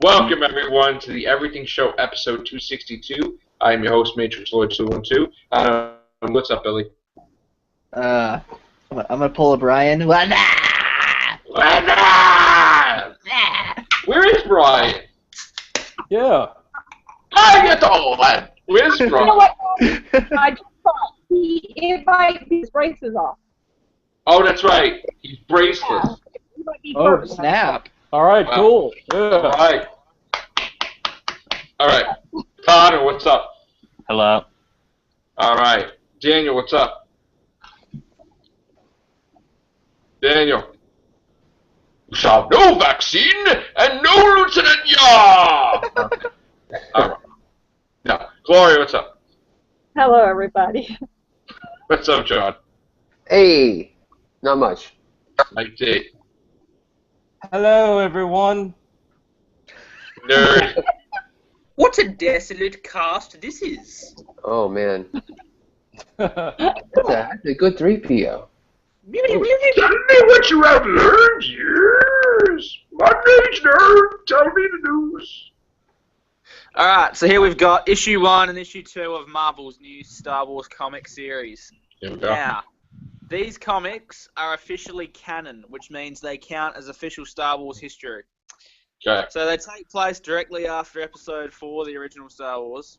Welcome, everyone, to the Everything Show, episode 262. I am your host, Matrix Lloyd 212. What's up, Billy? I'm gonna pull a Brian. Where is Brian? Yeah. I get all that. Where's Brian? You know what? I just thought he might be his braces off. Oh, that's right. He's braceless. He might be Oh, hurt. snap. All right, cool. Yeah. All right. Connor, what's up? Hello. All right. Daniel, what's up? Daniel. We shall have no vaccine and no Lieutenant Yaw! All right. Now, Gloria, what's up? Hello, everybody. What's up, John? Hey, not much. Mike D. Hello, everyone. Nerd. What a desolate cast this is. Oh man, that's a good 3PO. Tell me what you have learned, yes. My name's Nerd. Tell me the news. Alright, so here we've got issue 1 and issue 2 of Marvel's new Star Wars comic series. Here we go. Now, these comics are officially canon, which means they count as official Star Wars history. Okay. So they take place directly after episode 4, the original Star Wars.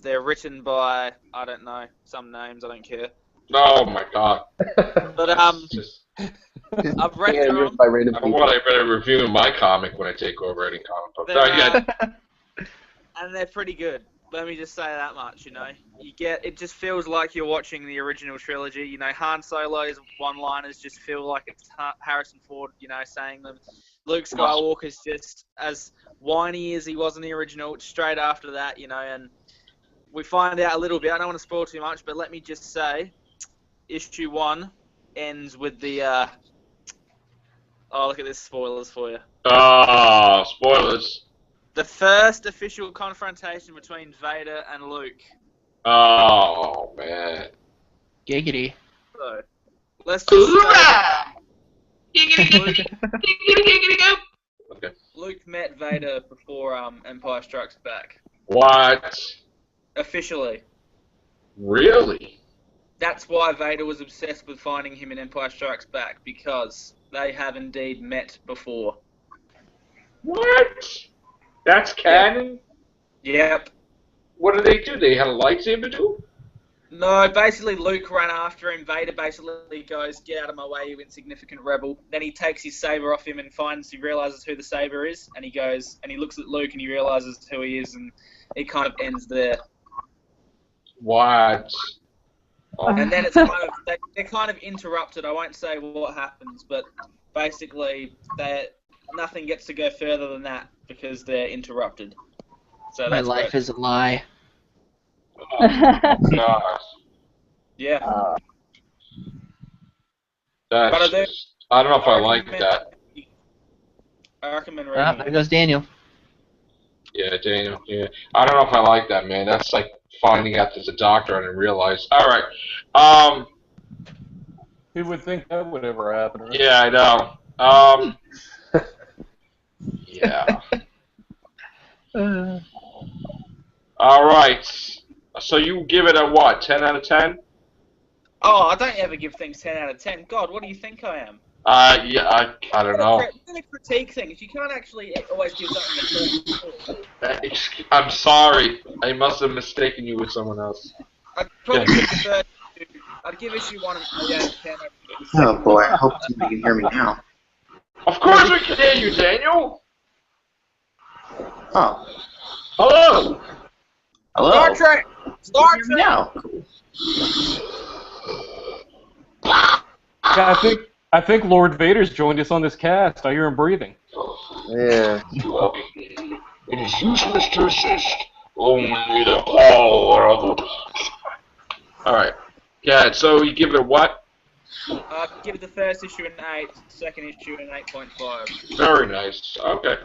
They're written by, I don't know, some names, I don't care. Oh my God. But Just, I've read Yeah, through used them. by random I people. want to better review my comic when I take over any comic book. They're, Yeah. And they're pretty good. Let me just say that much, you know. It just feels like you're watching the original trilogy. You know, Han Solo's one-liners just feel like it's Harrison Ford, you know, saying them. Luke Skywalker's just as whiny as he was in the original, straight after that, you know, and we find out a little bit. I don't want to spoil too much, but let me just say, issue 1 ends with the, oh, look at this, spoilers for you. Oh, spoilers. The first official confrontation between Vader and Luke. Oh, man. Giggity. So, let's just say Okay. Luke met Vader before Empire Strikes Back. What? Officially. Really? That's why Vader was obsessed with finding him in Empire Strikes Back, because they have indeed met before. What? That's canon? Yep. What do? They had a lightsaber duel? No, basically Luke ran after him. Vader basically goes, "Get out of my way, you insignificant rebel." Then he takes his saber off him and he realizes who the saber is, and he goes, and he looks at Luke and he realizes who he is, and it kind of ends there. What? Oh, And then it's kind of, they're kind of interrupted. I won't say what happens, but basically nothing gets to go further than that because they're interrupted. So My that's life great. is a lie. gosh. Yeah. That's But I don't know if I like that. I recommend Ah, reading there it. goes Daniel. Yeah, Daniel. Yeah, I don't know if I like that, man. That's like finding out there's a doctor and I realize. All right. Who would think that would ever happen? Right? Yeah, I know. Yeah. All right. So you give it a what? 10 out of 10? Oh, I don't ever give things 10 out of 10. God, what do you think I am? Yeah, I don't know. It's gonna critique things. You can't actually always give something a 10. I'm sorry. I must have mistaken you with someone else. I'd probably prefer to. I'd give issue 1 an 8 out of 10. Oh boy, I hope somebody can hear me now. Of course we can hear you, Daniel. Oh, Hello. hello. Star Trek! Star Can you hear me Trek! now? Yeah, I think Lord Vader's joined us on this cast. I hear him breathing. Yeah. It is useless to resist. Only the power of the... Alright. Yeah, so you give it a what? I'd give the first issue an 8, second issue an 8.5. Very nice. Okay.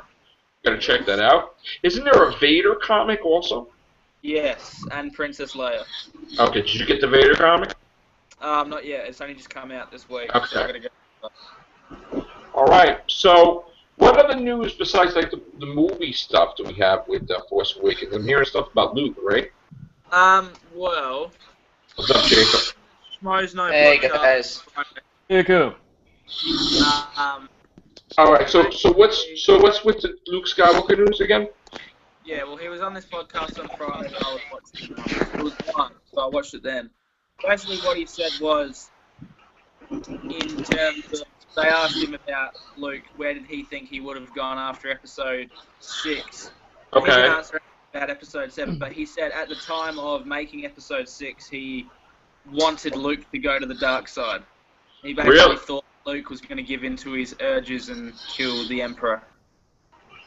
Gotta check that out. Isn't there a Vader comic also? Yes, and Princess Leia. Okay, did you get the Vader comic? Not yet. It's only just come out this week. Okay. So I gotta go. Alright, so What other news besides like the movie stuff do we have with Force Awakens? I'm hearing stuff about Luke, right? Well, What's up, Jacob? Schmoes No Hey, Podcast. guys. Jacob. All right, so what's with the Luke Skywalker news again? Yeah, well, he was on this podcast on Friday that I was watching. It was fun, so I watched it then. Basically, what he said was, in terms of, they asked him about Luke, where did he think he would have gone after Episode 6? He didn't Okay. answer about Episode 7, but he said at the time of making Episode 6, he wanted Luke to go to the dark side. He basically Really? thought Luke was going to give in to his urges and kill the Emperor.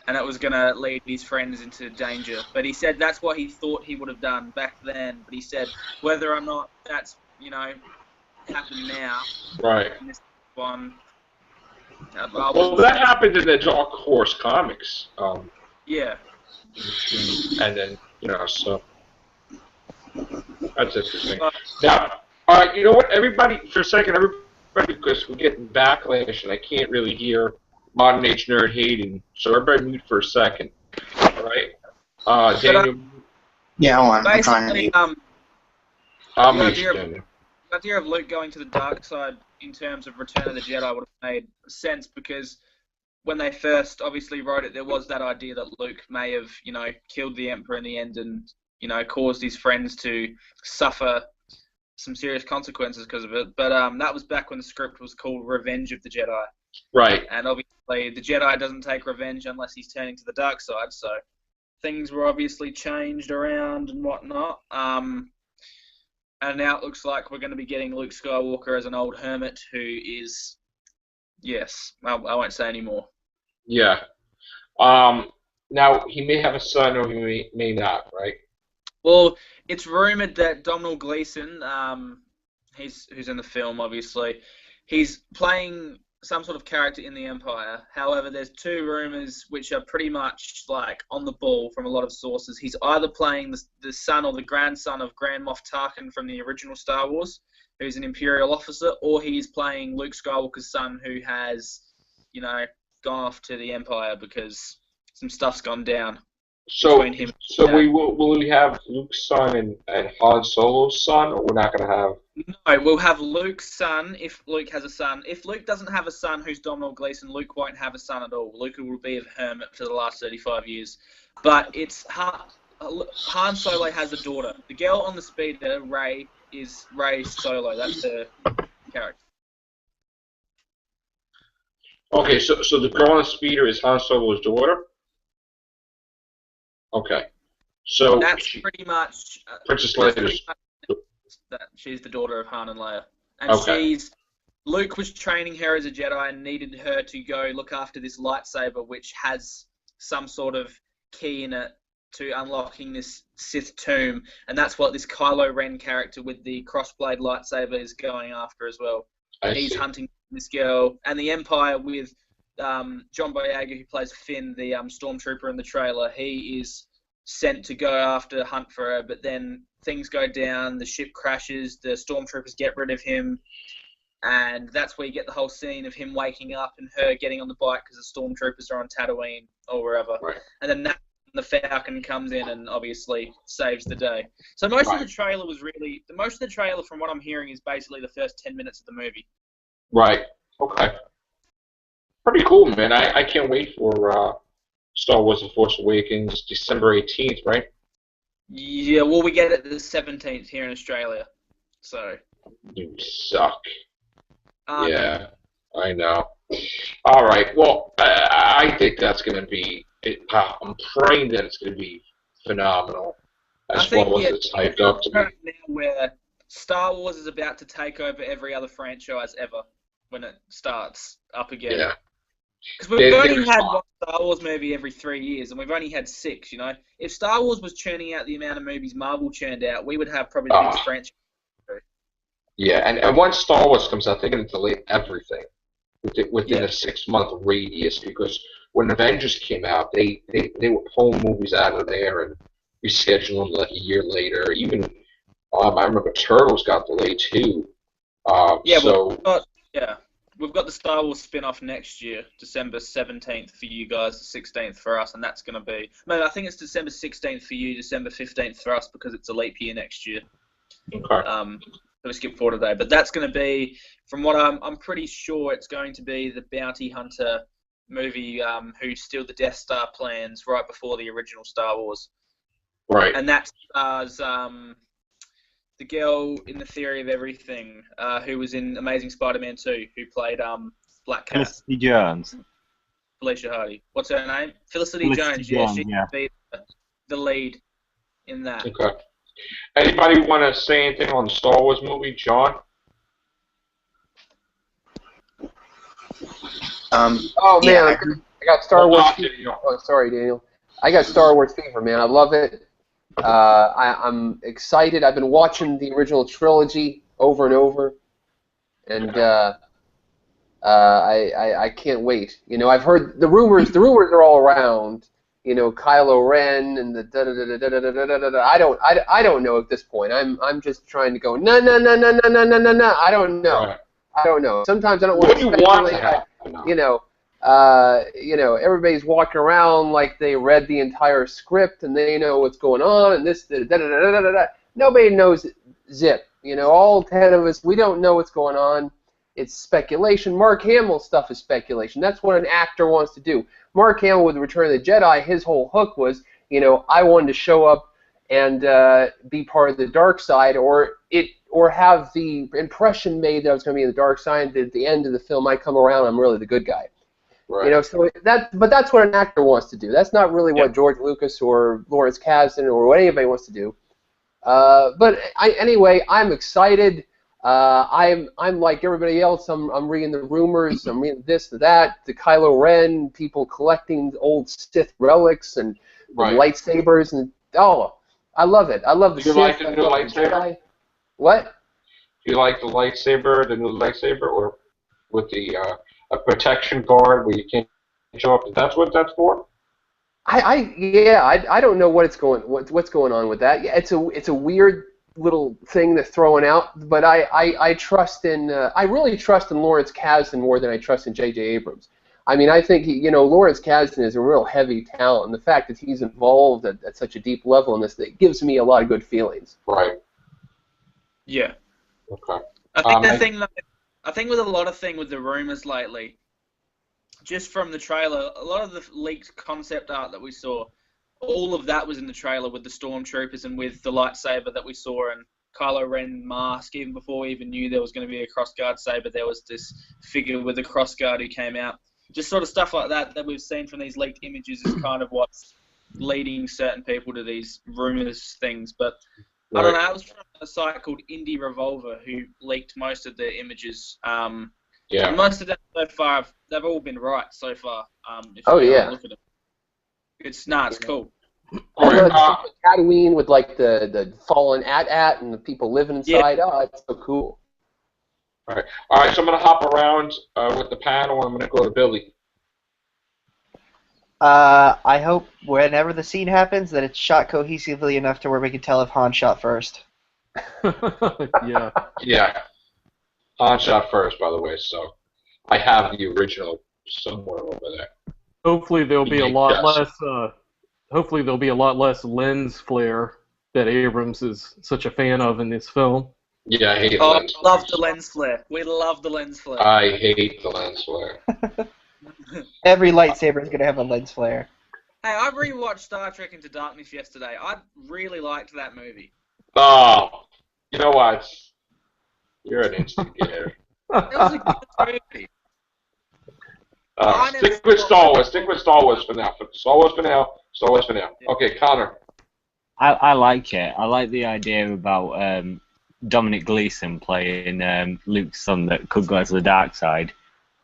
And it was going to lead his friends into danger. But he said that's what he thought he would have done back then. But he said whether or not that's, happened now Right. in this one. Well, that happened in the Dark Horse comics. Yeah. And then, so that's interesting. Now, all right, you know what? Everybody, for a second, because we're getting backlash and I can't really hear Modern Age Nerd hating, so everybody mute for a second. All right? Daniel, Yeah, hold on. I'm trying to Basically, mute. I'll the mute idea you, of- Daniel. the idea of Luke going to the dark side in terms of Return of the Jedi would have made sense because when they first obviously wrote it, there was that idea that Luke may have, killed the Emperor in the end and, caused his friends to suffer some serious consequences because of it. But that was back when the script was called Revenge of the Jedi. Right. And obviously the Jedi doesn't take revenge unless he's turning to the dark side, so things were obviously changed around and whatnot. And now it looks like we're going to be getting Luke Skywalker as an old hermit who is, yes, I won't say any more. Yeah. Now, he may have a son or he may not, right? Well, it's rumored that Domhnall Gleeson, who's in the film, obviously, he's playing some sort of character in the Empire. However, there's two rumors which are pretty much like on the ball from a lot of sources. He's either playing the son or the grandson of Grand Moff Tarkin from the original Star Wars, who's an Imperial officer, or he's playing Luke Skywalker's son who has, gone off to the Empire because some stuff's gone down. So, Between him so and will we have Luke's son and Han Solo's son, or we're not going to have? No, we'll have Luke's son if Luke has a son. If Luke doesn't have a son who's Domhnall Gleeson, Luke won't have a son at all. Luke will be a hermit for the last 35 years. But it's Han Solo has a daughter. The girl on the speeder, Rey, is Rey Solo. That's her character. Okay, so the girl on the speeder is Han Solo's daughter? Okay. So That's pretty much... Princess that's Leia's... pretty much that. She's the daughter of Han and Leia. And Okay. Luke was training her as a Jedi and needed her to go look after this lightsaber, which has some sort of key in it to unlocking this Sith tomb, and that's what this Kylo Ren character with the crossblade lightsaber is going after as well. He's see. hunting this girl, and the Empire with John Boyega, who plays Finn, the stormtrooper in the trailer. He is sent to go after, hunt for her, but then things go down, the ship crashes, the stormtroopers get rid of him, and that's where you get the whole scene of him waking up and her getting on the bike because the stormtroopers are on Tatooine or wherever. Right. And then the Falcon comes in and obviously saves the day. So most of the trailer from what I'm hearing is basically the first 10 minutes of the movie. Right. Okay. Pretty cool, man. I can't wait for Star Wars: The Force Awakens, December 18th, right? Yeah, well, we get it the 17th here in Australia. So. You suck. Yeah. I know. All right. Well, I think that's going to be. I'm praying that it's going to be phenomenal, as well as it's hyped up to be. Now where Star Wars is about to take over every other franchise ever when it starts up again. Yeah. Because we've only had one Star Wars movie every 3 years, and we've only had 6, If Star Wars was churning out the amount of movies Marvel churned out, we would have probably the biggest franchise. Yeah, and once Star Wars comes out, they're going to delay everything within a 6-month radius, because when Avengers came out, they were pulling movies out of there and rescheduling them like a year later. Even I remember Turtles got delayed too. Yeah, so yeah. we've got the Star Wars spin-off next year, December 17th for you guys, the 16th for us, and that's going to be... No, I think it's December 16th for you, December 15th for us, because it's a leap year next year. Okay. So we skip forward today. But that's going to be, from what I'm pretty sure it's going to be the bounty hunter movie who steal the Death Star plans right before the original Star Wars. Right. And that stars the girl in The Theory of Everything, who was in Amazing Spider-Man 2, who played Black Cat. Felicity Jones. Felicia Hardy. What's her name? Felicity Felicity Jones. Yeah, Jones, she yeah. could be the lead in that. Okay. Anybody want to say anything on the Star Wars movie, John? Oh man, Yeah. I got Star Hold Wars. on, Daniel. Oh, sorry, Daniel. I got Star Wars fever, man. I love it. I'm excited. I've been watching the original trilogy over and over, and I can't wait. You know, I've heard the rumors. The rumors are all around. You know, Kylo Ren and the da da da da da da da da da. I don't know at this point. I'm just trying to go no. I don't know. Right. I don't know. Sometimes I don't What want do you to want to speculate. happen? You know, everybody's walking around like they read the entire script and they know what's going on and this, da, da, da, da, da, da, da. Nobody knows zip. You know, all 10 of us, we don't know what's going on. It's speculation. Mark Hamill stuff is speculation. That's what an actor wants to do. Mark Hamill with Return of the Jedi, his whole hook was, you know, I wanted to show up and be part of the dark side, or have the impression made that I was going to be in the dark side. That at the end of the film, I come around, I'm really the good guy. Right. You know, so but that's what an actor wants to do. That's not really what George Lucas or Lawrence Kasdan or what anybody wants to do. Anyway, I'm excited. I'm like everybody else. I'm reading the rumors. I'm reading this and that. The Kylo Ren, people collecting old Sith relics and the lightsabers, and I love it. I love the Do you Sith. like the I new love lightsaber? Jedi. What? Do you like the lightsaber, the new lightsaber, or with the a protection guard where you can't show up? That's what that's for? I don't know what's going on with that. Yeah, it's a weird little thing they're throwing out, but I trust in I really trust in Lawrence Kasdan more than I trust in J.J. Abrams. I mean, I think Lawrence Kasdan is a real heavy talent, and the fact that he's involved at such a deep level in this, it gives me a lot of good feelings. Right. Yeah. Okay. I think with a lot of thing with the rumors lately, just from the trailer, a lot of the leaked concept art that we saw, all of that was in the trailer with the stormtroopers and with the lightsaber that we saw and Kylo Ren mask. Even before we even knew there was going to be a crossguard saber, there was this figure with a crossguard who came out. Just sort of stuff like that we've seen from these leaked images is kind of what's leading certain people to these rumors things. But I don't know. I was from a site called Indie Revolver who leaked most of the images. And most of them so far, they've all been right so far. Look at it. It's cool. Tatooine with like the fallen AT-AT and the people living inside. Oh, it's so cool. All right. So I'm gonna hop around with the panel. I'm gonna go to Billy. I hope whenever the scene happens that it's shot cohesively enough to where we can tell if Han shot first. Yeah. Yeah. Han shot first, by the way. So I have the original somewhere over there. Hopefully there'll be a lot less. Hopefully there'll be a lot less lens flare that Abrams is such a fan of in this film. Yeah, I hate lens flare. Love the lens flare. We love the lens flare. I hate the lens flare. Every lightsaber is going to have a lens flare. Hey, I rewatched Star Trek Into Darkness yesterday. I really liked that movie. Oh, you know what? You're an instigator. It was a good movie. Stick with Star Wars. Stick with Star Wars for now. Star Wars for now. Star Wars for now. Okay, Connor. I like it. I like the idea about Dominic Gleeson playing Luke's son that could go to the dark side.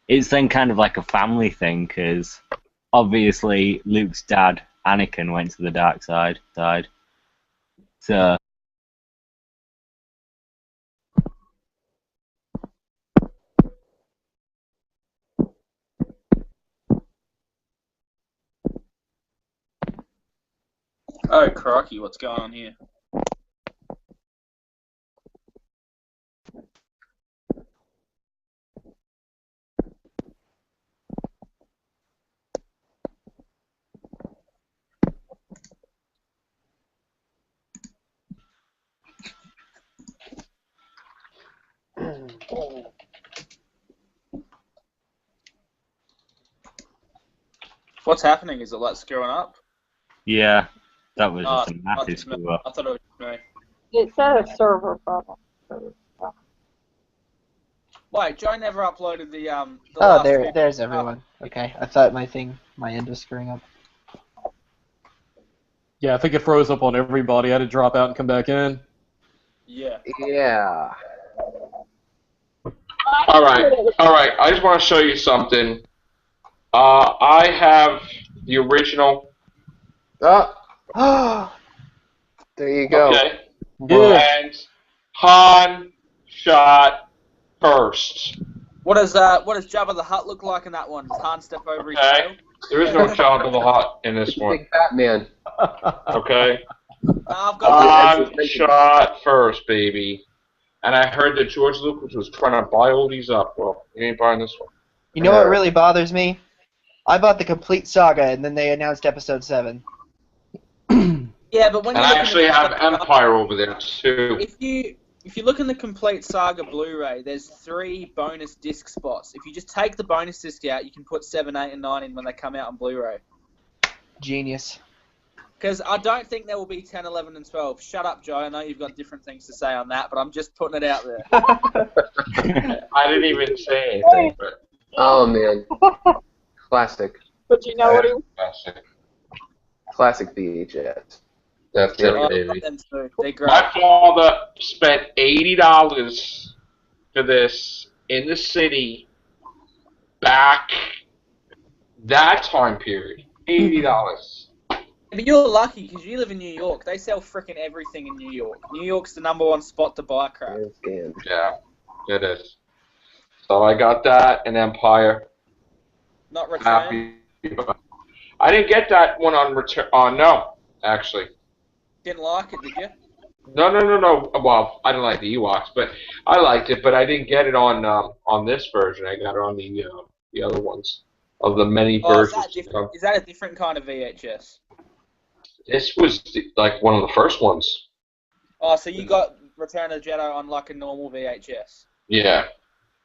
It's then kind of like a family thing because obviously Luke's dad, Anakin, went to the dark side. So. Oh, crikey, what's going on here? What's happening? Is it like screwing up? Yeah, that was Oh, just a massive screw up. I thought it was me. It said a server problem. Wait, Joe never uploaded the Oh, last there's everyone. Okay, I thought my end was screwing up. Yeah, I think it froze up on everybody. I had to drop out and come back in. Yeah. Yeah. All right. I just want to show you something. I have the original. Oh, there you go. Okay. Yeah. And Han shot first. What does Jabba the Hutt look like in that one? Does Han step over his Okay. tail? There is no Jabba the Hutt in this one. Big Batman. Okay. I've got Han shot first, baby. And I heard that George Lucas was trying to buy all these up. Well, he ain't buying this one. You know what really bothers me? I bought the complete saga, and then they announced Episode 7. Yeah, but when And you I actually have Empire over there too. if you look in the complete saga Blu-ray, there's 3 bonus disc spots. If you just take the bonus disc out, you can put 7, 8, and 9 in when they come out on Blu-ray. Genius. Because I don't think there will be 10, 11, and 12. Shut up, Joe. I know you've got different things to say on that, but I'm just putting it out there. I didn't even say anything, but Oh man. Classic. But you know what he Classic VHS. that's Oh, it, baby. them too. They're great. My father spent $80 for this in the city back that time period. $80. But you're lucky because you live in New York. They sell frickin' everything in New York. New York's the #1 spot to buy crap. Yeah, it is. So I got that and Empire. Not Return. Happy. I didn't get that one on Return. No, actually. Didn't like it, did you? No. Well, I didn't like the Ewoks, but I liked it. But I didn't get it on this version. I got it on the other ones of the many versions. Is that a different kind of VHS? This was like one of the first ones. Oh, so you got Return of the Jedi on like a normal VHS? Yeah.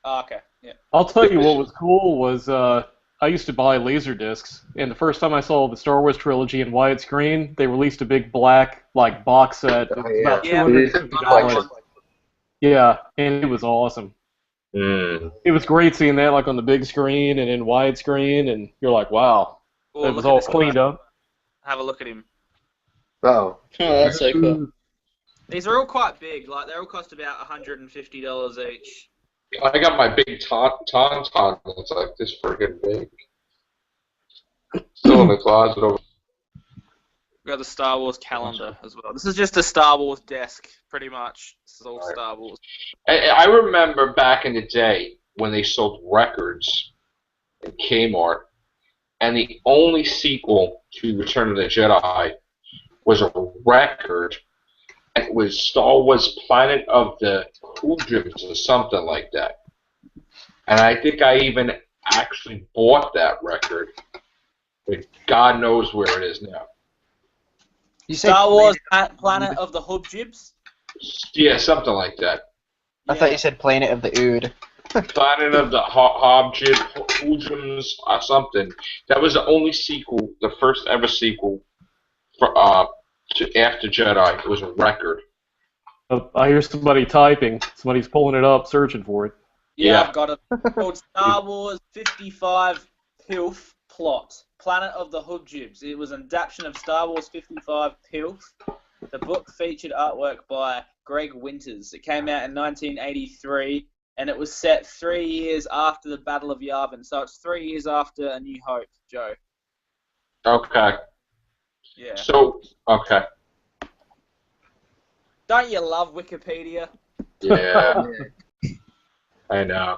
Oh, okay, yeah. I'll tell you what was cool was I used to buy laser discs, and the first time I saw the Star Wars trilogy in widescreen, they released a big black box set. It was about $250. Yeah, and it was awesome. It was great seeing that like on the big screen and in widescreen, and you're like, wow, it was all cleaned up. Have a look at him. Oh. Oh, that's so cool. These are all quite big. Like they all cost about $150 each. I got my big Tauntaun that's like this friggin' big. Still in the closet over. We got the Star Wars calendar as well. This is just a Star Wars desk, pretty much. This is all Star Wars. I remember back in the day when they sold records in Kmart, and the only sequel to Return of the Jedi was a record. It was Star Wars Planet of the Hoojums or something like that. And I think I even actually bought that record. But God knows where it is now. You say Star Wars Planet of the Hoojibs? Yeah, something like that. I thought you said Planet of the Ood. Planet of the Hoojums or something. That was the only sequel, the first ever sequel for to After Jedi. It was a record. I hear somebody typing. Somebody's pulling it up, searching for it. Yeah, I've got it. It's called Star Wars 55 Pilf Plot. Planet of the Hoojibs. It was an adaptation of Star Wars 55 Pilf. The book featured artwork by Greg Winters. It came out in 1983, and it was set 3 years after the Battle of Yavin. So it's 3 years after A New Hope, Joe. Okay. Yeah. So, okay. Don't you love Wikipedia? Yeah. I know.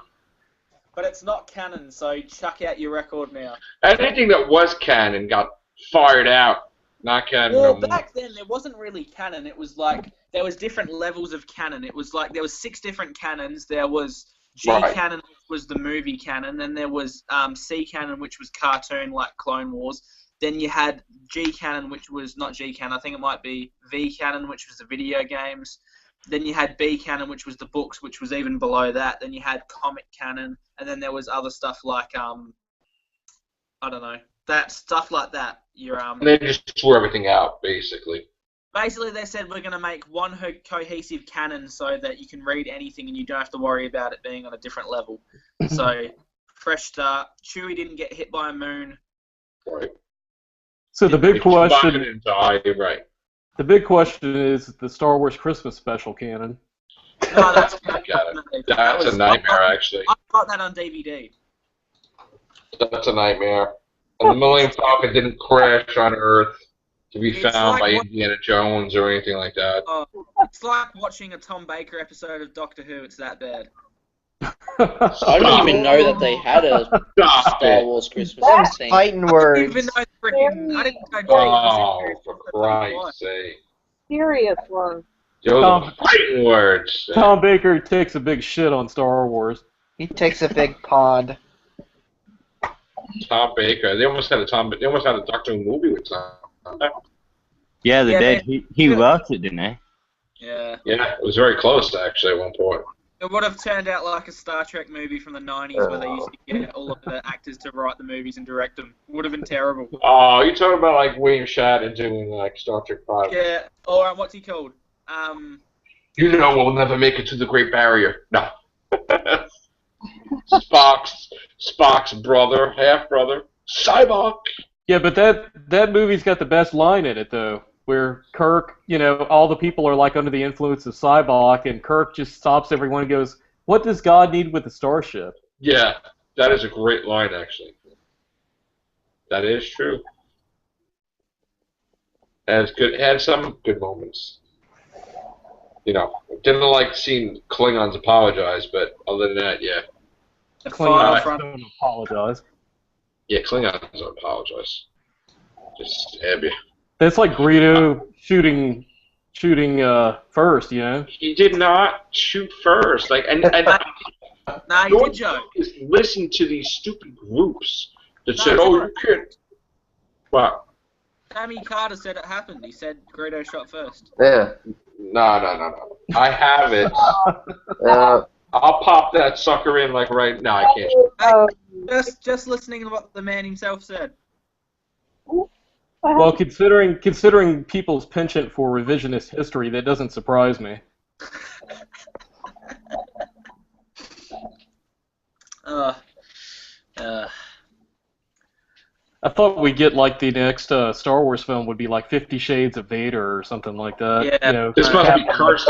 But it's not canon, so chuck out your record now. Anything that was canon got fired out. Not canon Well, no more. back then there wasn't really canon. It was like there was different levels of canon. It was like there was 6 different canons. There was G canon, which was the movie canon. Then there was C canon, which was cartoon like Clone Wars. Then you had G canon, which was not G canon. I think it might be V canon, which was the video games. Then you had B canon, which was the books, which was even below that. Then you had comic canon, and then there was other stuff like I don't know, that stuff like that. And they just threw everything out, basically. Basically, they said we're going to make one cohesive canon so that you can read anything and you don't have to worry about it being on a different level. So, fresh start. Chewie didn't get hit by a moon. Right. So the big question, Didn't die, right? the big question is the Star Wars Christmas special canon. No, that's That's a nightmare, actually. I got that on DVD. That's a nightmare. And the Millennium Falcon didn't crash on Earth to be It's found like by what- Indiana Jones or anything like that. It's like watching a Tom Baker episode of Doctor Who. It's that bad. I didn't even know that they had a Stop Star it. Wars Christmas Them's thing. fighting I words. didn't even know freaking. I didn't know Jake Oh, was for Christ's sake. Serious one. Those Tom- are fighting words. Tom Baker takes a big shit on Star Wars. He takes a big pond. Tom Baker. They almost had a Doctor Who movie with Tom. Yeah, they Yeah, did. He wrote it, didn't he? Yeah. Yeah, it was very close actually at one point. It would have turned out like a Star Trek movie from the 90s where they used to get all of the actors to write the movies and direct them. Would have been terrible. Oh, you're talking about like William Shatner doing like Star Trek 5. Yeah. Or what's he called? You know we'll never make it to the Great Barrier. No. Spock's brother, half-brother, Cyborg. Yeah, but that movie's got the best line in it though, where Kirk, all the people are like under the influence of Cybok, and Kirk just stops everyone and goes, "What does God need with a starship?" Yeah, that is a great line actually. That is true. Had some good moments. Didn't like seeing Klingons apologize, but other than that, yeah. The final Klingons front. don't apologize. Yeah, Klingons don't apologize. Just stab you. That's like Greedo shooting first, He did not shoot first. And Nah, he your did, Joe. job is listen to these stupid groups that No, said, it's "Oh, not. you can't." What? Sammy Carter said it happened. He said Greedo shot first. Yeah. No. I have it. I'll pop that sucker in like right now. I can't. Just listening to what the man himself said. Well, considering people's penchant for revisionist history, that doesn't surprise me. I thought we'd get like the next Star Wars film would be like 50 Shades of Vader or something like that. Yeah. This must be cursed.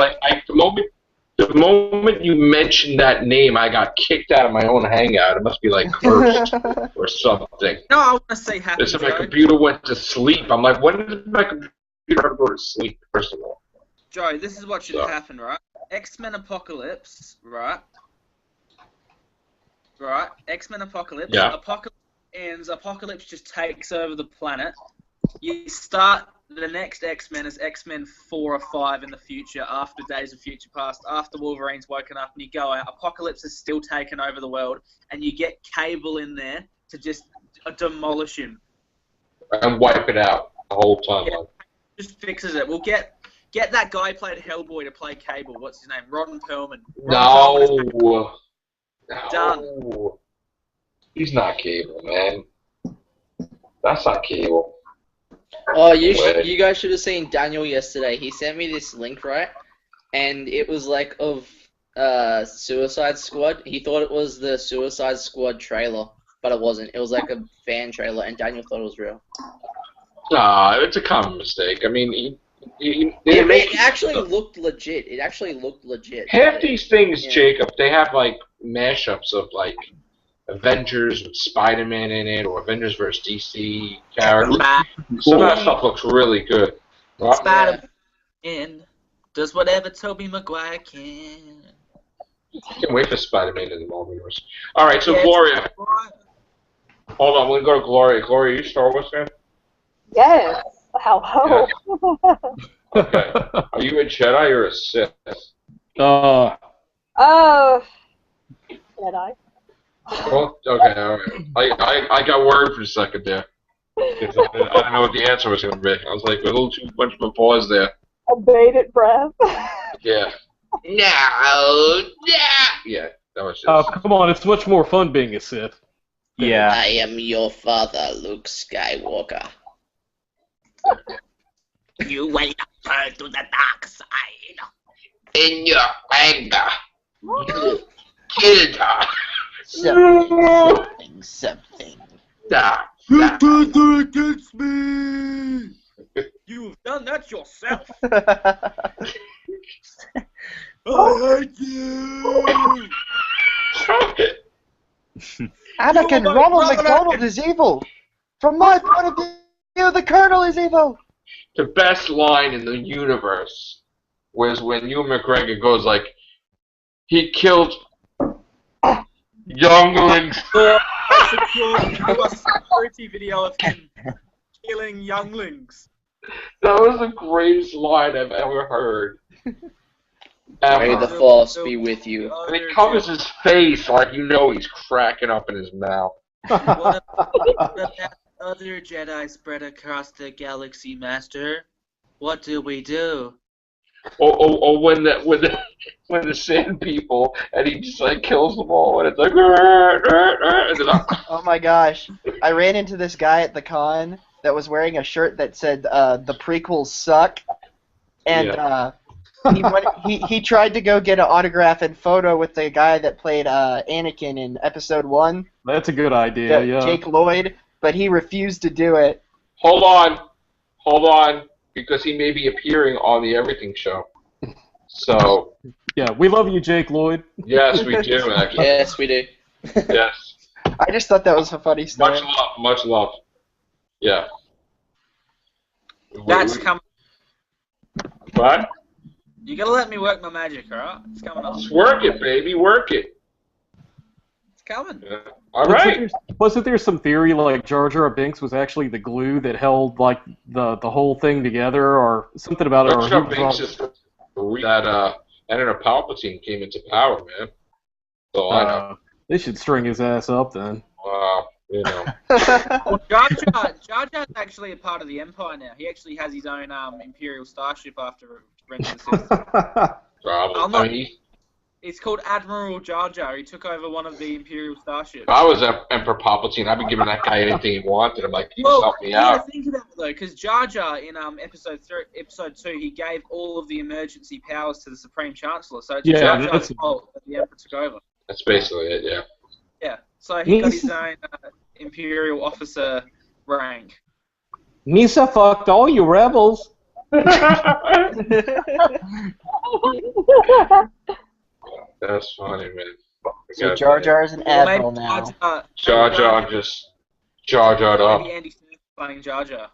The moment you mentioned that name, I got kicked out of my own hangout. It must be like cursed or something. No, I want to say happy. They said my computer went to sleep. I'm like, when did my computer go to sleep? First of all. Joe, this is what should happen, right? X-Men Apocalypse, right? Right? X-Men Apocalypse. Yeah. Apocalypse ends. Apocalypse just takes over the planet. You start the next X-Men as X-Men 4 or 5 in the future, after Days of Future Past, after Wolverine's woken up, and you go out. Apocalypse has still taken over the world, and you get Cable in there to just demolish him. And wipe it out the whole time. Yeah. Just fixes it. We'll get that guy who played Hellboy to play Cable. What's his name? Ron Perlman. No. Done. He's not Cable, man. That's not Cable. Oh, you guys should have seen Daniel yesterday. He sent me this link, right? And it was like of Suicide Squad. He thought it was the Suicide Squad trailer, but it wasn't. It was like a fan trailer, and Daniel thought it was real. Nah, it's a common mistake. I mean, It actually looked legit. It actually looked legit. half these things, Yeah. Jacob, they have like mashups of like Avengers with Spider-Man in it, or Avengers vs. DC characters. Some of that stuff looks really good. Right? Spider-Man does whatever Tobey Maguire can. Can't wait for Spider-Man in the Marvel universe. All right, so Yeah, Gloria. Hold on, we're gonna go to Gloria. Gloria, you a Star Wars fan? Yes. Hello. Okay. Are you a Jedi or a Sith? Oh. Jedi. Well, okay, all right. I got worried for a second there. I didn't know what the answer was going to be. I was like a little too much of a pause there. A bated breath. Yeah. No. Yeah. Yeah. That was just. Oh, come on! It's much more fun being a Sith. Yeah. I am your father, Luke Skywalker. You will turn to the dark side. In your anger, you killed her. Something. You turned her against me! You've done that yourself. I hate you! Anakin, You are Ronald my McDonald is evil. From my point of view, the Colonel is evil. The best line in the universe was when Ewan McGregor goes like, he killed younglings. A security video of him killing younglings. That was the greatest line I've ever heard. May the Force be with you. And he covers his face like you know he's cracking up in his mouth. What about other Jedi spread across the galaxy, Master? What do we do? Or when the sand people and he just like kills them all and it's like and then Oh my gosh. I ran into this guy at the con that was wearing a shirt that said the prequels suck. And he tried to go get an autograph and photo with the guy that played Anakin in Episode 1. That's a good idea, yeah. Jake Lloyd, but he refused to do it. Hold on, because he may be appearing on the Everything Show. So. Yeah, we love you, Jake Lloyd. Yes, we do, actually. Yes, we do. Yes. I just thought that was a funny story. Much love. Yeah. That's coming. What? You gotta let me work my magic, alright? It's coming up. Just work it, baby, work it. It's coming. Yeah. All right. Wasn't there some theory like Jar Jar Binks was actually the glue that held like the whole thing together, or something about it? Jar Jar Binks is that Emperor Palpatine came into power, man. So I know. They should string his ass up then. You know. Well, Jar Jar's actually a part of the Empire now. He actually has his own Imperial starship after Revenge of the Sith. Probably. It's called Admiral Jar Jar. He took over one of the Imperial starships. If I was Emperor Palpatine, I'd be giving that guy anything he wanted. I'm like, please help me out. Think about it though, because Jar Jar in episode 2, he gave all of the emergency powers to the Supreme Chancellor. So it's Jar Jar's fault that the Emperor took over. That's basically it, yeah. Yeah. So he got his own Imperial officer rank. Misa fucked all you rebels. That's funny, man. So Jar Jar's an admiral now. Jar Jar just Jar Jar'd up. Maybe Andy Serkis playing Jar Jar.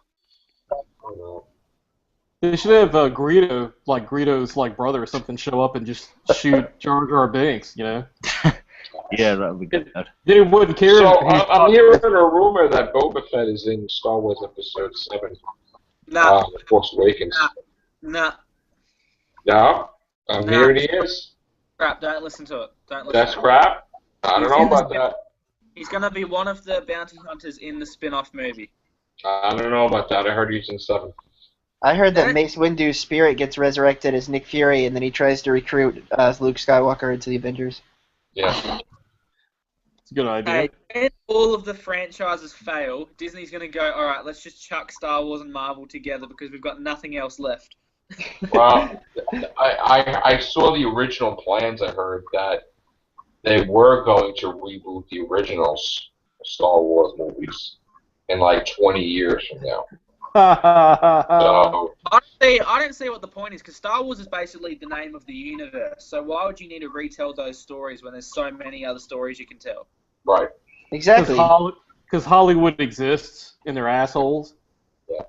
They should have Greedo, like Greedo's like brother or something, show up and just shoot Jar Jar Binks, you know? Yeah, that would be good. Then he wouldn't care. So I'm hearing a rumor that Boba Fett is in Star Wars Episode 7. No. The Force Awakens. No. No? I'm hearing he is. Crap, don't listen to it. Don't listen. That's crap? I don't know about that. He's gonna be one of the bounty hunters in the spin-off movie. I don't know about that. I heard he's in 7. I heard that Mace Windu's spirit gets resurrected as Nick Fury, and then he tries to recruit Luke Skywalker into the Avengers. Yeah. It's a good idea. Hey, when all of the franchises fail, Disney's gonna go, alright, let's just chuck Star Wars and Marvel together because we've got nothing else left. Well, I saw the original plans. I heard that they were going to reboot the original Star Wars movies in like 20 years from now. So, I don't see what the point is, because Star Wars is basically the name of the universe. So why would you need to retell those stories when there's so many other stories you can tell? right. Exactly. Because Hollywood exists and they're assholes. Yeah.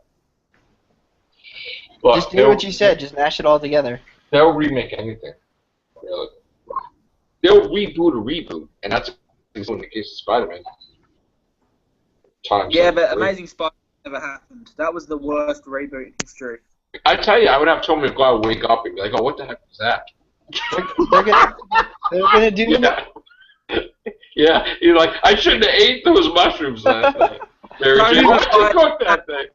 But Just do what you said. Just mash it all together. They'll remake anything. Really. They'll reboot a reboot, and that's in the case of Spider-Man. Yeah, but Amazing Spider-Man never happened. That was the worst reboot in history. I tell you, I would have told me to go out and wake up and be like, oh, what the heck was that? They're gonna do. Yeah. Yeah, you're like, I shouldn't have ate those mushrooms last night. Mary Jane, why did you cook that thing?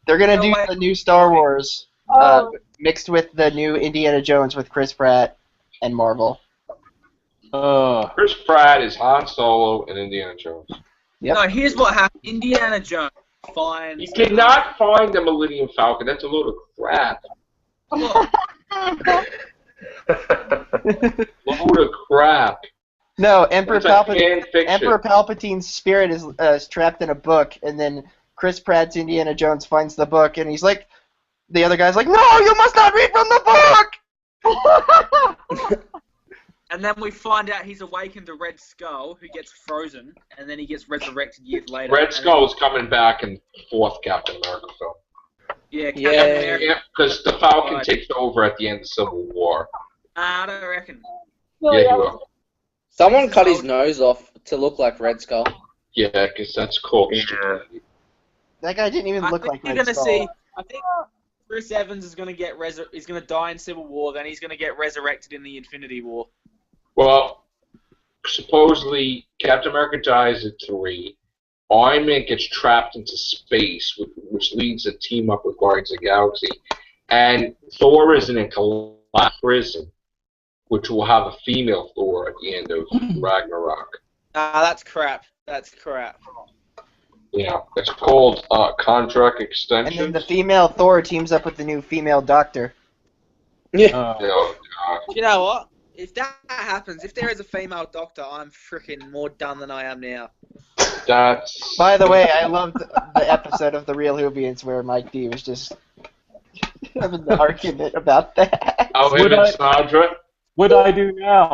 They're gonna do the new Star Wars mixed with the new Indiana Jones with Chris Pratt and Marvel. Chris Pratt is Han Solo and Indiana Jones. Yep. No, here's what happened. Indiana Jones finds. He did not find the Millennium Falcon. That's a load of crap. Look, Load of crap. No, Emperor That's like fan fiction. Palpatine's spirit is trapped in a book, and then Chris Pratt's Indiana Jones finds the book, and he's like, the other guy's like, no, you must not read from the book! and then we find out he's awakened a Red Skull who gets frozen, and then he gets resurrected years later. Red Skull's coming back in fourth Captain America film. Yeah, Captain America. Yeah, because the Falcon takes over at the end of Civil War. I don't reckon. Yeah, he will. Someone cut his nose off to look like Red Skull. Yeah, because that's cool. Yeah. That guy didn't even look like Red You're gonna Skull. see. I think Chris Evans is gonna get He's gonna die in Civil War. Then he's gonna get resurrected in the Infinity War. Well, supposedly Captain America dies at 3. Iron Man gets trapped into space, which leads a team up with Guardians of the Galaxy, and Thor is in a collapsed prison, which will have a female Thor at the end of Ragnarok. That's crap. That's crap. Yeah, it's called contract And extension. then the female Thor teams up with the new female Doctor. Yeah. You know what? If that happens, if there is a female Doctor, I'm freaking more done than I am now. That's. By the way, I loved the episode of The Real Whovians where Mike D was just having the argument about that. Oh, him and Sandra. What I do now?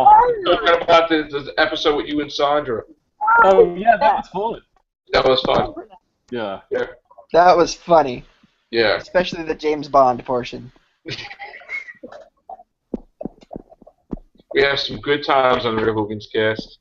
Talking about the episode with you and Sandra. Oh yeah, that was fun. That was fun. Yeah. Yeah. That was funny. Yeah. Especially the James Bond portion. We have some good times on the Real Hogan's Cast.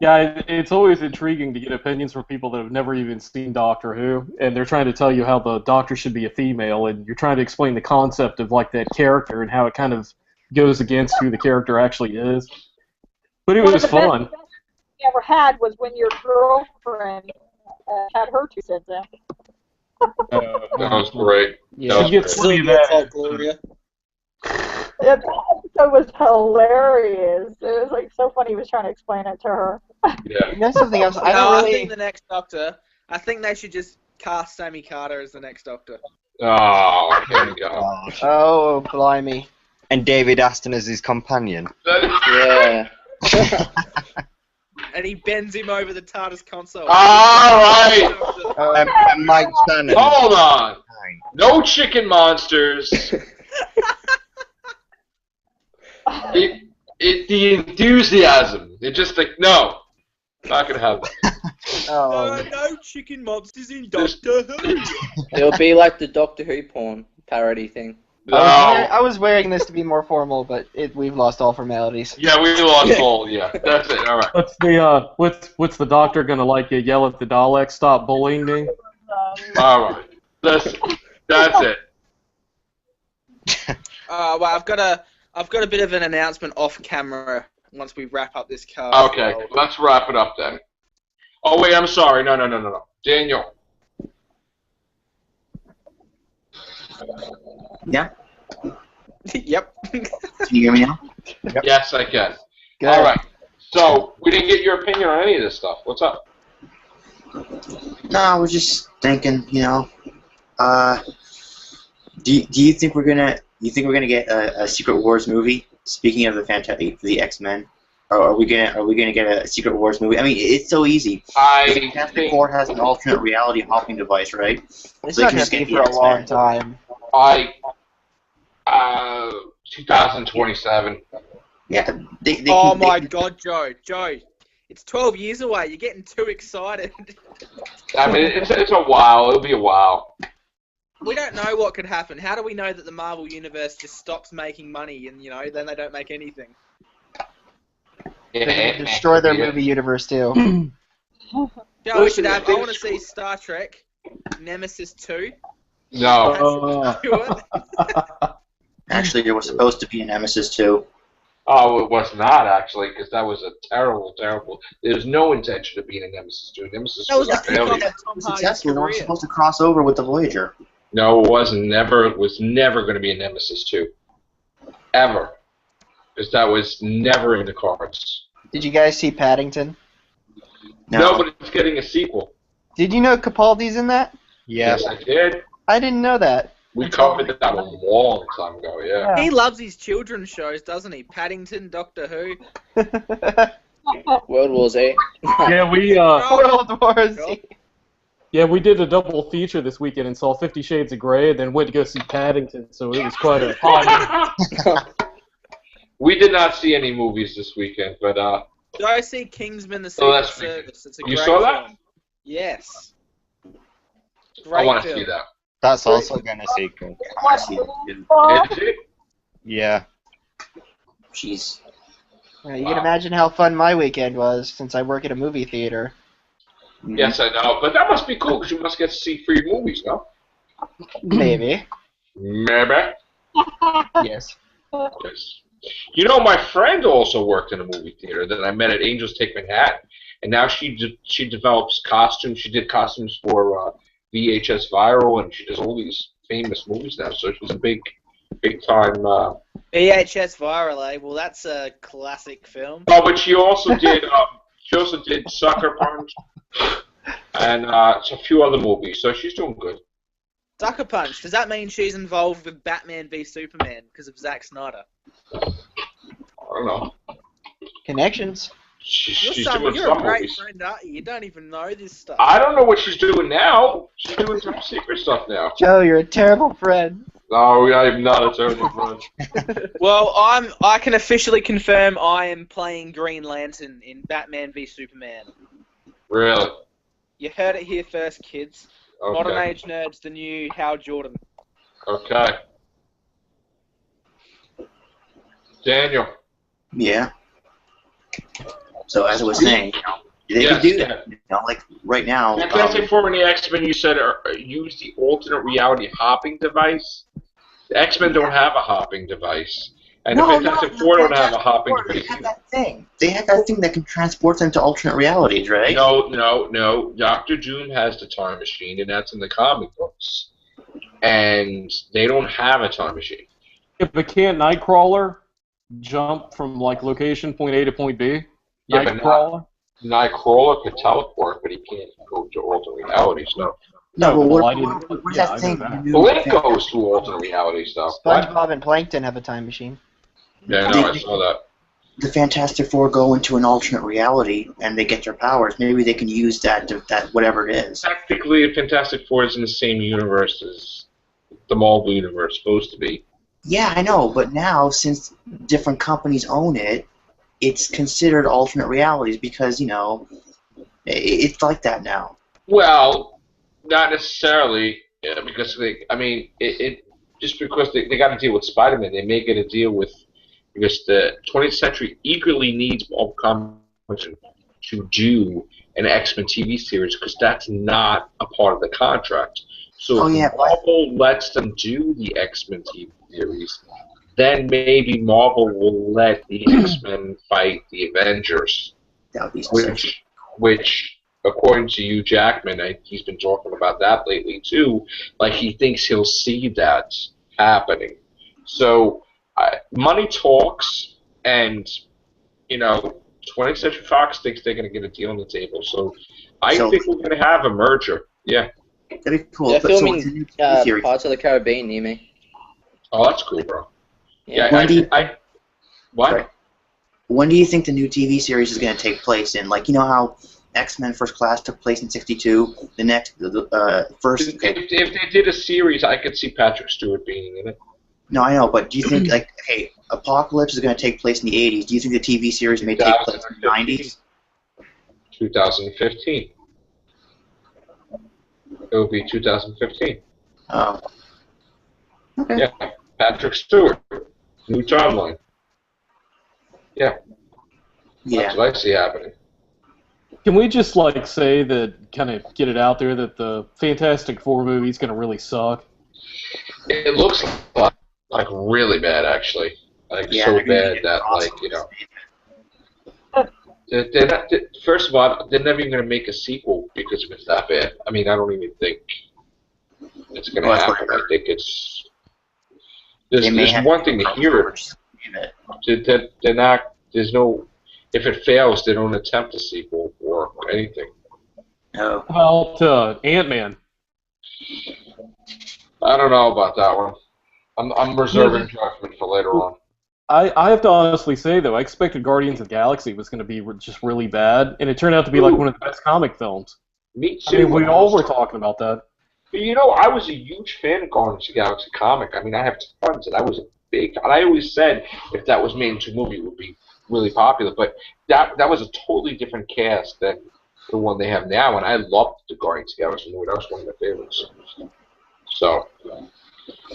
Yeah, it's always intriguing to get opinions from people that have never even seen Doctor Who, and they're trying to tell you how the Doctor should be a female, and you're trying to explain the concept of like that character and how it kind of goes against who the character actually is. But it was fun. One of the best you ever had was when your girlfriend had her 2 cents in. That was great. Yeah. That was great. Fault, Gloria. That episode was hilarious. It was like so funny. He was trying to explain it to her. Yeah. You know something else? I No, don't I really. think the next Doctor. I think they should just cast Sammy Carter as the next Doctor. Oh, here we go. Oh, blimey. And David Aston as his companion. Yeah. And he bends him over the TARDIS console. Alright! And Mike Shannon. Hold on! No chicken monsters! The enthusiasm. It's just like, no. Not gonna have that. No chicken monsters in Doctor Who. It'll be like the Doctor Who porn parody thing. No. I was wearing this to be more formal, but we've lost all formalities. Yeah, we lost all. Yeah, that's it. All right. What's the Doctor gonna like? You yell at the Daleks, stop bullying me. All right. That's it. Well, I've got a bit of an announcement off camera once we wrap up this card. Okay, let's wrap it up then. Oh wait, I'm sorry. No. Daniel. Yeah? Yep. Can you hear me now? Yep. Yes, I can. Good. All right. So we didn't get your opinion on any of this stuff. What's up? No, I was just thinking, do you think we're gonna get a Secret Wars movie? Speaking of the X-Men, or are we gonna get a Secret Wars movie? I mean, it's so easy. Fantastic Four has an alternate reality hopping device, right? It's So not they going can to just be get for the a long X-Men. time. 2027. Yeah. They Oh can, my they, God, Joe, it's 12 years away. You're getting too excited. I mean, it's a while. It'll be a while. We don't know what could happen. How do we know that the Marvel Universe just stops making money and, then they don't make anything? They can destroy their movie universe too. Joe, we should have. I want to see Star Trek, Nemesis 2. No. Actually, there was supposed to be a Nemesis too. Oh, it was not actually, because that was a terrible. There's no intention of being a Nemesis 2. Nemesis That was a the failure. kickoff of Tom Hardy's Successful. They were career. supposed to cross over with the Voyager. No, it wasn't. It was never going to be a Nemesis 2. Ever. because that was never in the cards. Did you guys see Paddington? No, but it's getting a sequel. Did you know Capaldi's in that? Yes, I did. I didn't know that. We covered that a long time ago, yeah. He loves his children's shows, doesn't he? Paddington, Doctor Who. World War Z. Yeah, we World War Z. Yeah, we did a double feature this weekend and saw 50 Shades of Grey, and then went to go see Paddington. So it was quite a hot. We did not see any movies this weekend, but Did I see Kingsman: The Oh, Secret that's Service? It's a you great saw that? film. Yes. I Great want to film. see that. That's also going to sequel. Is it? Yeah. Jeez. You can imagine how fun my weekend was since I work at a movie theater. Yes, I know, but that must be cool because you must get to see free movies, no? Maybe. Maybe. Yes. Yes. You know, my friend also worked in a movie theater that I met at Angels Take Manhattan, and now she develops costumes. She did costumes for VHS Viral, and she does all these famous movies now. So she's a big time. VHS Viral, eh? Well, that's a classic film. Oh, but she also did. She also did Sucker Punch, and a few other movies. So she's doing good. Sucker Punch. Does that mean she's involved with Batman v Superman because of Zack Snyder? I don't know. Connections. She's You're doing a some great movies. friend, aren't you? You don't even know this stuff. I don't know what she's doing now. She's doing some secret stuff now. Joe, you're a terrible friend. No, I'm not a terrible friend. Well, I can officially confirm I am playing Green Lantern in Batman v Superman. Really? You heard it here first, kids. Okay. Modern Age Nerds, the new Hal Jordan. Okay. Daniel. Yeah. So as I was saying, they can do that. You know, like right now. Fantastic Four and the X-Men, you said, use the alternate reality hopping device. The X-Men don't have a hopping device. And the Fantastic Four don't have a hopping device. They have that thing. They have that thing that can transport them to alternate realities, right? No. Dr. Doom has the time machine, and that's in the comic books. And they don't have a time machine. Yeah, but can't Nightcrawler jump from like location point A to point B? Yeah, Nightcrawler? but Nightcrawler could teleport, but he can't go to alternate realities, no. No, but Well, I what is that thing? Blink goes to alternate reality stuff. SpongeBob and Plankton have a time machine. Yeah, no, I saw that. The Fantastic Four go into an alternate reality and they get their powers. Maybe they can use that whatever it is. Technically, the Fantastic Four is in the same universe as the Marvel universe, supposed to be. Yeah, I know, but now since different companies own it, it's considered alternate realities because it's like that now. Well, not necessarily, because just because they got to deal with Spider-Man, they may get a deal with. Because the 20th Century eagerly needs Marvel Comics to do an X-Men TV series because that's not a part of the contract. So if Marvel lets them do the X-Men TV series, then maybe Marvel will let the X-Men fight the Avengers. That would be which, according to Hugh Jackman, he's been talking about that lately too, like he thinks he'll see that happening. So... money talks, and 20th Century Fox thinks they're going to get a deal on the table. So I think we're going to have a merger. Yeah. That'd be cool. They're filming Parts of the Caribbean near me. Oh, that's cool, bro. Yeah. What? When do you think the new TV series is going to take place in? Like, you know how X-Men First Class took place in '62. First. If they did a series, I could see Patrick Stewart being in it. No, I know, but do you think, Apocalypse is going to take place in the 80s. Do you think the TV series may take place in the 90s? 2015. It will be 2015. Oh. Okay. Yeah, Patrick Stewart. New timeline. Yeah. That's what I see happening. Can we just, say that, kind of get it out there that the Fantastic Four movie is going to really suck? It looks like really bad, actually. So bad that, they're not, first of all, they're never even going to make a sequel because if it's that bad. I mean, I don't even think it's going to happen. I think it's... There's one thing to hear it. They're not. There's no. If it fails, they don't attempt a sequel or anything. No. How about Ant-Man? I don't know about that one. I'm reserving judgment for later on. I have to honestly say, though, I expected Guardians of the Galaxy was going to be just really bad, and it turned out to be like one of the best comic films. Me too. I mean, we all were talking about that. But you know, I was a huge fan of Guardians of the Galaxy comic. I mean, I have tons, and I was a big. And I always said if that was made into a movie, it would be really popular. But that was a totally different cast than the one they have now, and I loved the Guardians of the Galaxy movie. That was one of my favorites. So,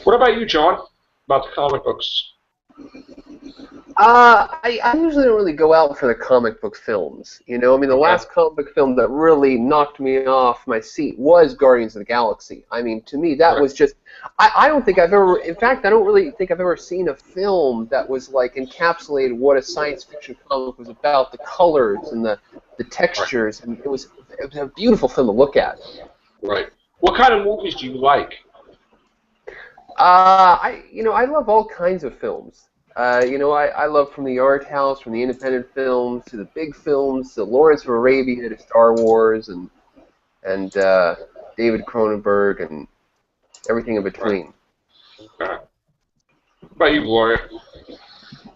what about you, John? About the comic books? I usually don't really go out for the comic book films. You know, I mean, the last comic book film that really knocked me off my seat was Guardians of the Galaxy. I mean, to me, that was just. I don't think I've ever. In fact, I don't really think I've ever seen a film that was like encapsulated what a science fiction comic was about. The colors and the textures, and it was a beautiful film to look at. Right. What kind of movies do you like? I love all kinds of films. I love from the art house, from the independent films to the big films, to Lawrence of Arabia to Star Wars and David Cronenberg and everything in between. Okay. What about you, Gloria?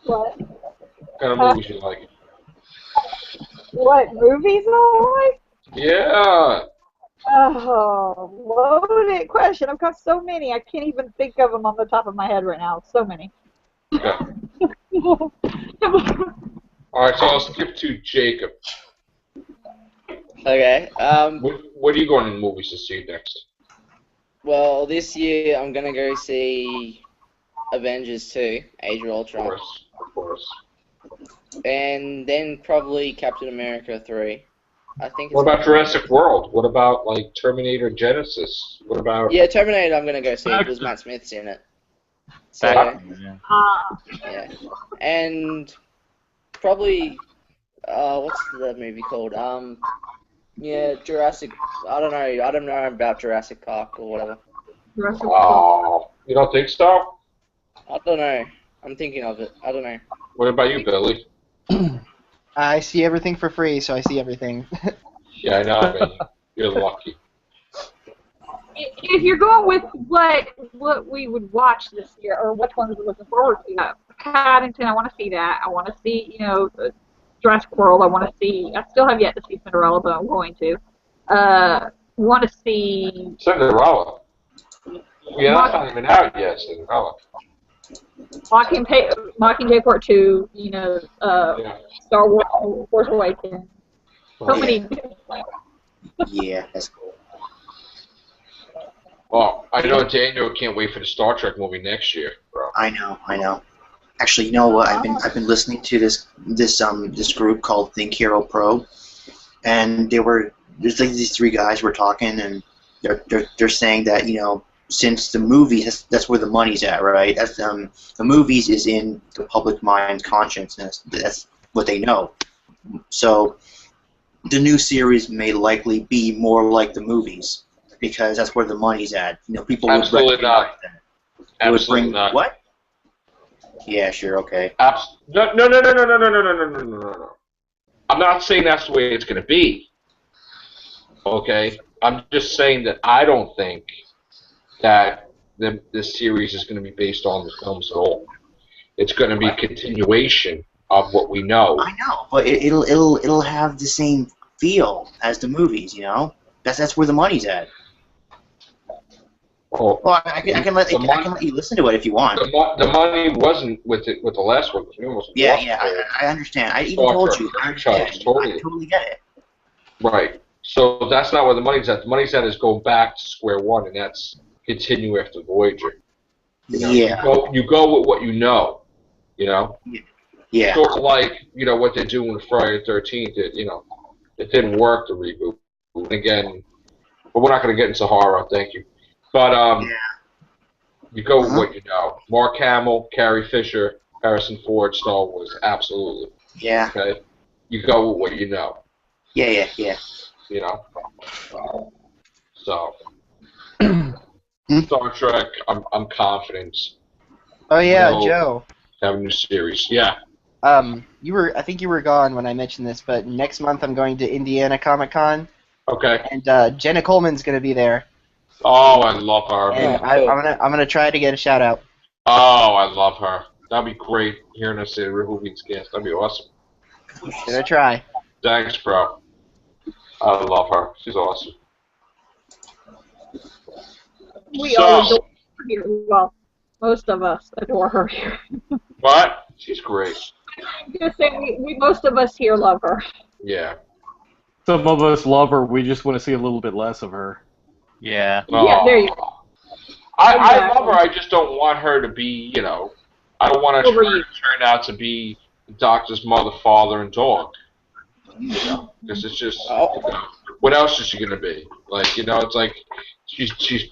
What? What kind of movies you like? What movies I like? Yeah. Oh, loaded question. I've got so many. I can't even think of them on the top of my head right now. So many. Okay. All right, so I'll skip to Jacob. Okay. What are you going to the movies to see next? Well, this year I'm gonna go see Avengers 2, Age of Ultron. Of course. And then probably Captain America 3. I think. What about Jurassic World? What about like Terminator Genesis? What about? Yeah, Terminator. I'm gonna go see because Matt Smith's in it. So, yeah, and probably what's the movie called? Yeah, Jurassic. I don't know about Jurassic Park or whatever. Oh, you don't think so? I don't know. I'm thinking of it. I don't know. What about you, Billy? I see everything for free, so I see everything. Yeah, I know. I mean, you're lucky. If you're going with what we would watch this year, or which ones we're looking forward to, Paddington, I want to see that. I want to see, Jurassic World. I want to see. I still have yet to see Cinderella, but I'm going to. Want to see Cinderella. Yeah, that's not even out yet. Cinderella. Mockingjay Part 2. Star Wars, Force Awakens. So many. Yeah, that's cool. Well, I know Daniel can't wait for the Star Trek movie next year, bro. I know. Actually, you know what? I've been listening to this group called Think Hero Pro, and there's like these three guys were talking, and they're saying that since the movies that's where the money's at, right? That's the movies is in the public mind's consciousness. That's what they know. So the new series may likely be more like the movies because that's where the money's at. People would absolutely not. That. Absolutely not. What? Yeah, sure, okay. No. I'm not saying that's the way it's going to be. Okay? I'm just saying that I don't think that this series is going to be based on the films at all. It's going to be a continuation of what we know. I know, but it'll have the same feel as the movies, That's where the money's at. Well, I can let you listen to it if you want. The money wasn't with the last one. Yeah, I understand. I even told you. I totally get it. Right. So that's not where the money's at. The money's at is going back to square one, and that's continue after Voyager. Yeah. You go with what you know. Yeah. Sort of like what they're doing with Friday the 13th. It didn't work, the reboot. And again, but we're not going to get into horror. Thank you. But you go with what you know. Mark Hamill, Carrie Fisher, Harrison Ford, Star Wars, absolutely. Yeah. Okay. You go with what you know. Yeah. So. Star Trek, I'm confident. Oh yeah, Joe. have a new series. Yeah. I think you were gone when I mentioned this, but next month I'm going to Indiana Comic Con. Okay. And Jenna Coleman's gonna be there. Oh, I love her. And I'm gonna try to get a shout out. Oh, I love her. That'd be great hearing her say the River Beats cast. That'd be awesome. Gonna try. Thanks, bro. I love her. She's awesome. We all adore her here. Well, most of us adore her here. What? She's great. I'm just saying, we most of us here love her. Yeah. Some of us love her. We just want to see a little bit less of her. Yeah. Yeah, there you go. I love her. I just don't want her to be, you know, I don't want her to turn out to be the Doctor's mother, father, and dog. You know, because it's just, you know, what else is she gonna be? Like, you know, it's like she's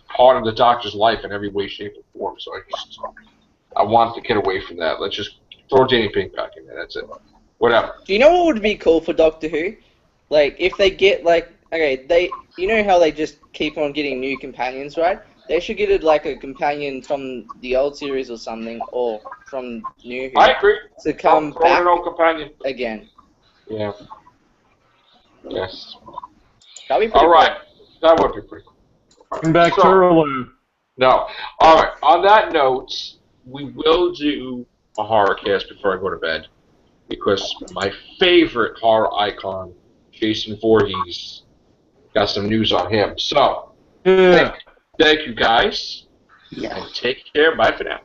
part of the Doctor's life in every way, shape, or form. So I want to get away from that. Let's just throw Danny Pink back in there. That's it. Whatever. Do you know what would be cool for Doctor Who? Like, if they get, like, okay, you know how they just keep on getting new companions, right? They should get it like a companion from the old series or something, or from New Who. I agree. To come back an old companion again. Yeah. Yes. That'd be pretty All right. That would be pretty cool. Come back, Turlough. No. All right. On that note, we will do a horror cast before I go to bed, because my favorite horror icon, Jason Voorhees, got some news on him. So, thank you guys, and take care. Bye for now.